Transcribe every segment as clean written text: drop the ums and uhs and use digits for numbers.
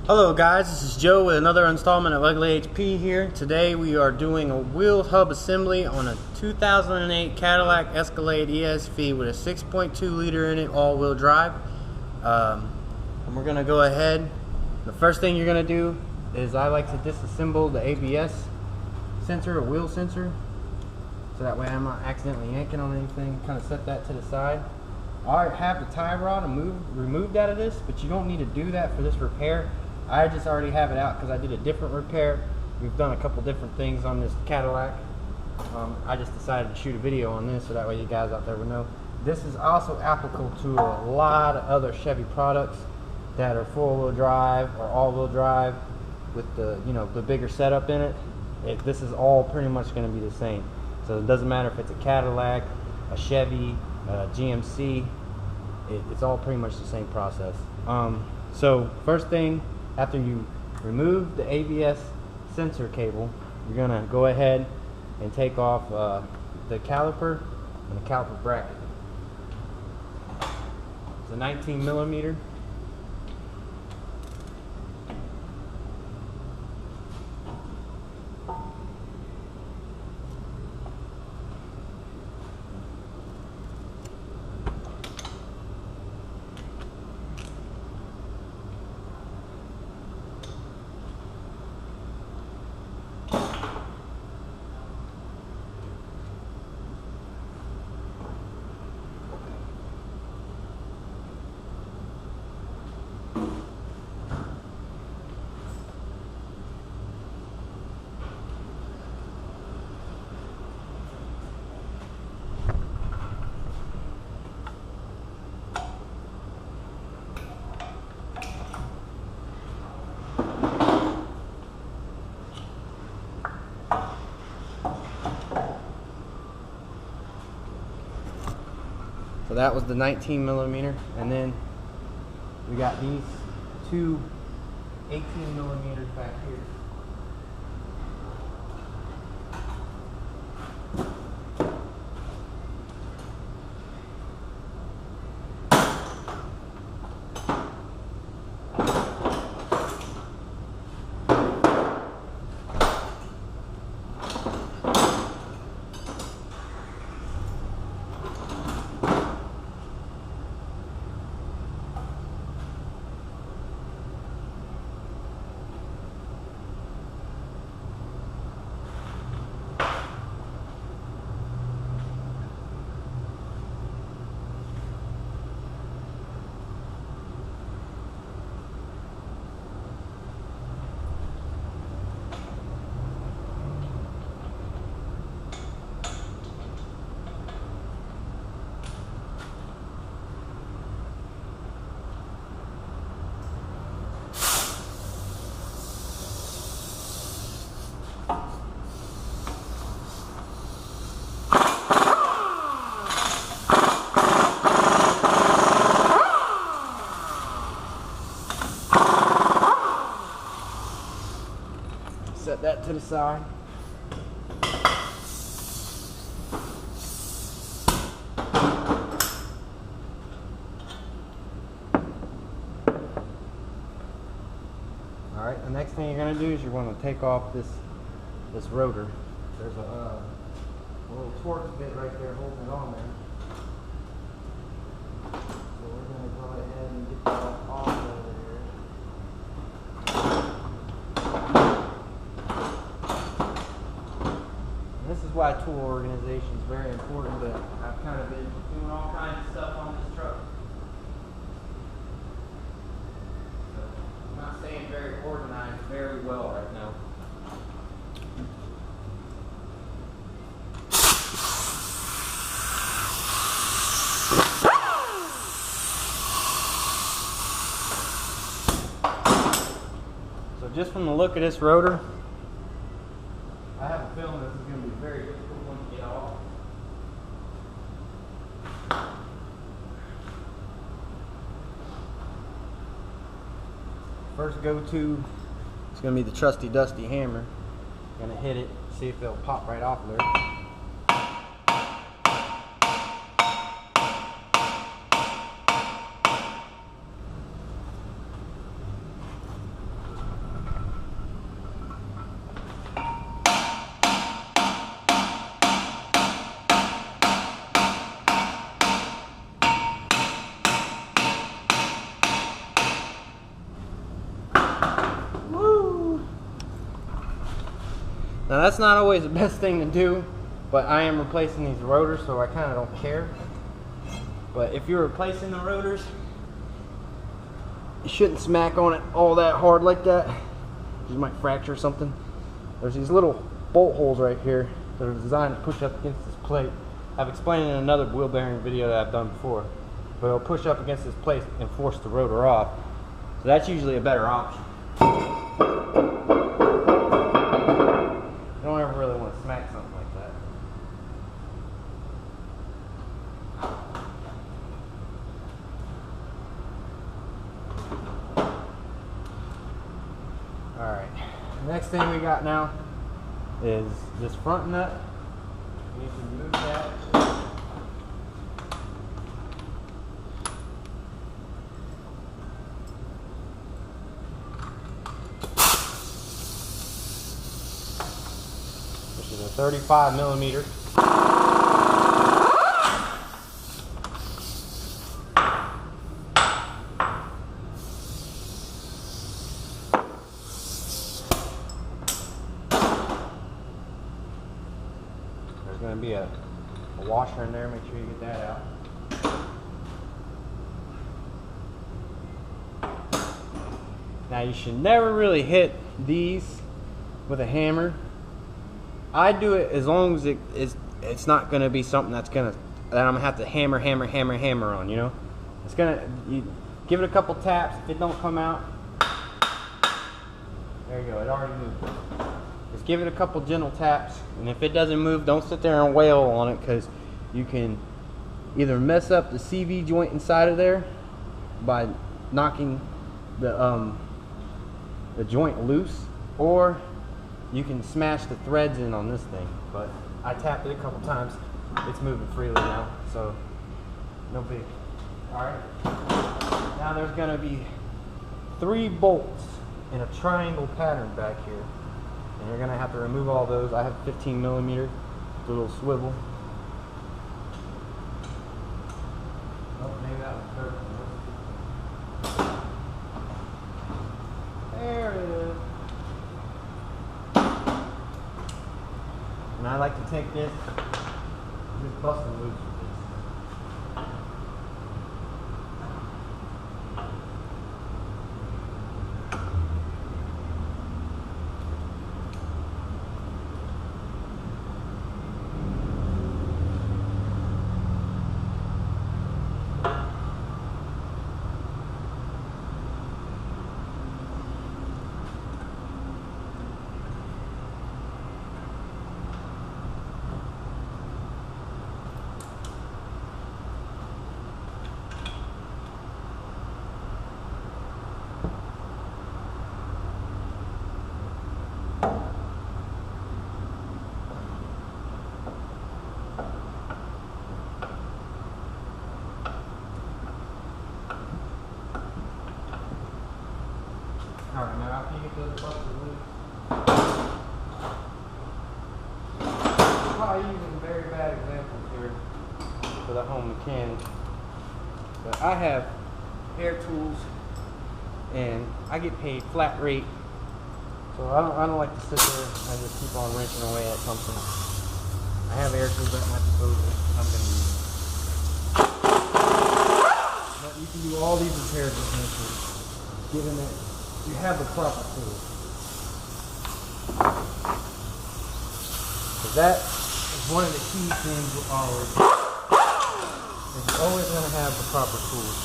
Hello guys, this is Joe with another installment of Ugly HP here. Today we are doing a wheel hub assembly on a 2008 Cadillac Escalade ESV with a 6.2 liter in it, all-wheel drive. And we're going to go ahead. The first thing you're going to do is I like to disassemble the ABS sensor, or wheel sensor, so that way I'm not accidentally yanking on anything. Kind of set that to the side. I have the tie rod removed out of this, but you don't need to do that for this repair. I just already have it out because I did a different repair. We've done a couple different things on this Cadillac. I just decided to shoot a video on this so that way you guys out there would know. This is also applicable to a lot of other Chevy products that are four-wheel drive or all-wheel drive with the the bigger setup in it. This is all pretty much going to be the same. So it doesn't matter if it's a Cadillac, a Chevy, a GMC. It's all pretty much the same process. So first thing, after you remove the ABS sensor cable, you're going to go ahead and take off the caliper and the caliper bracket. It's a 19 millimeter. So that was the 19 millimeter, and then we got these two 18 millimeters back here. Set that to the side. Alright, the next thing you're going to do is you're going to take off this rotor. There's a little torque bit right there holding it on there. So we're going to go ahead and get that off of there. This is why tool organization is very important, but I've kind of been doing all kinds of stuff on this truck. So I'm not staying very organized very well right now. So just from the look of this rotor, I have a feeling this is going to be a very difficult one to get off. First go-to is going to be the trusty dusty hammer. I'm going to hit it, see if it'll pop right off there. Now that's not always the best thing to do, but I am replacing these rotors, so I kind of don't care. But if you're replacing the rotors, you shouldn't smack on it all that hard like that. You might fracture something. There's these little bolt holes right here that are designed to push up against this plate. I've explained in another wheel bearing video that I've done before, but it'll push up against this plate and force the rotor off. So that's usually a better option. You don't ever really want to smack something like that. Alright, next thing we got now is this front nut. You can move that. Which is a 35 millimeter. There's going to be a washer in there, make sure you get that out. Now you should never really hit these with a hammer. I do it as long as it's not going to be something that I'm going to have to hammer on, you know? It's going to, you give it a couple taps. If it don't come out, there you go, it already moved. Just give it a couple gentle taps, and if it doesn't move, don't sit there and wail on it, because you can either mess up the CV joint inside of there by knocking the joint loose, or you can smash the threads in on this thing. But I tapped it a couple times. It's moving freely now, so no big. Alright, now there's going to be 3 bolts in a triangle pattern back here, and you're going to have to remove all those. I have 15 millimeter, the little swivel. Oh, maybe that was 13. There it is. And I like to take this, just bust them loose with this. Alright, now after you get those busted loose, I'm probably using very bad examples here for the home mechanic, but I have air tools and I get paid flat rate, so I don't like to sit there and just keep on wrenching away at something. I have air tools at my disposal I'm going to use. But you can do all these repairs with hand tools, given that you have the proper tools. Because that is one of the key things with always. You're always going to have the proper tools.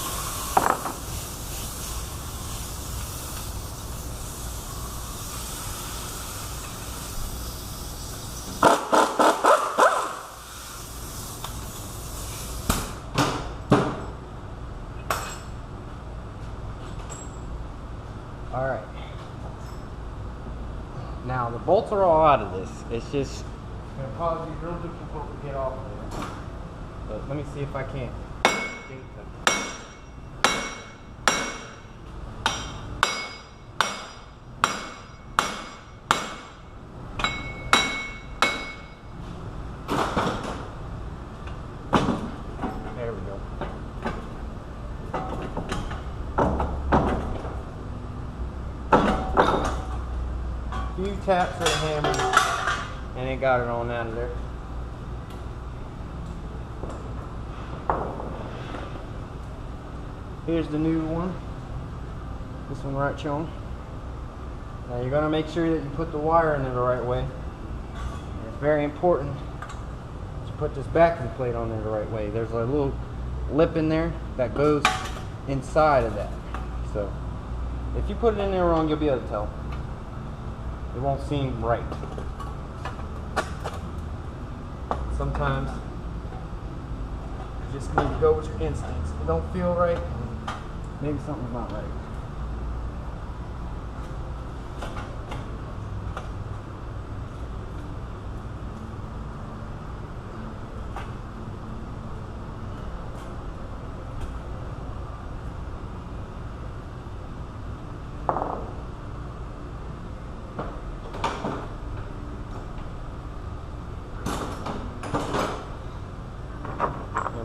Alright, now the bolts are all out of this. It's just going to probably be real difficult to get off of there. But let me see if I can. There we go. Few taps of the hammer, and it got it on out of there. Here's the new one. This one right here. Now you're going to make sure that you put the wire in there the right way. And it's very important to put this backing plate on there the right way. There's a little lip in there that goes inside of that. So if you put it in there wrong, you'll be able to tell. It won't seem right. Sometimes you just need to go with your instincts. If it don't feel right, maybe something's not right.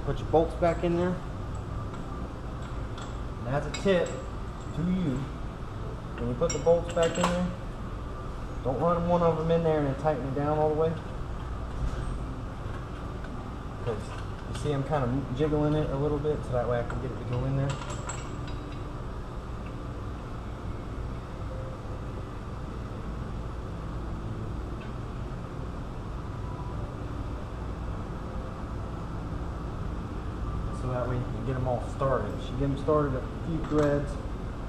Put your bolts back in there. And as a tip to you, when you put the bolts back in there, don't run one of them in there and then tighten it down all the way. Because you see I'm kind of jiggling it a little bit so that way I can get it to go in there. So that way you can get them all started. You should get them started at a few threads.